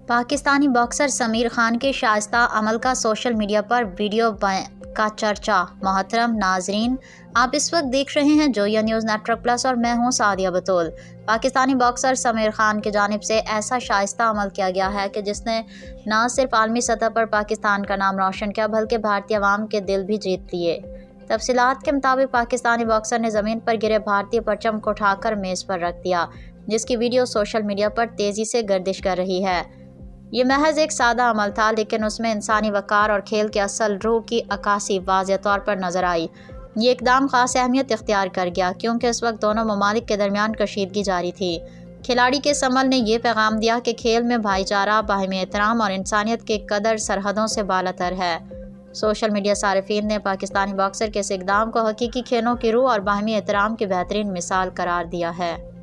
Pakistani boxer Sameer Khan کے شائستہ عمل کا سوشل میڈیا پر ویڈیو کا چرچا۔ محترم ناظرین، آپ اس وقت دیکھ رہے ہیں جویا نیوز نیٹورک پلس اور میں ہوں سعدیہ بطول۔ پاکستانی باکسر سمیر خان کی جانب سے ایسا شائستہ عمل کیا گیا ہے کہ جس نے نہ صرف عالمی سطح پر پاکستان کا نام روشن کیا بلکہ بھارتی عوام کے دل بھی جیت لیے۔ تفصیلات کے مطابق پاکستانی باکسر نے زمین پر گرے بھارتی پرچم کو اٹھا کر میز پر رکھ دیا، جس کی ویڈیو سوشل میڈیا پر تیزی سے گردش کر رہی ہے۔ یہ محض ایک سادہ عمل تھا، لیکن اس میں انسانی وقار اور کھیل کی اصل روح کی عکاسی واضح طور پر نظر آئی۔ یہ اقدام خاص اہمیت اختیار کر گیا کیونکہ اس وقت دونوں ممالک کے درمیان کشیدگی جاری تھی۔ کھلاڑی کے اس عمل نے یہ پیغام دیا کہ کھیل میں بھائی چارہ، باہمی احترام اور انسانیت کی قدر سرحدوں سے بالاتر ہے۔ سوشل میڈیا صارفین نے پاکستانی باکسر کے اس اقدام کو حقیقی کھیلوں کی روح اور باہمی احترام کی بہترین مثال قرار دیا ہے۔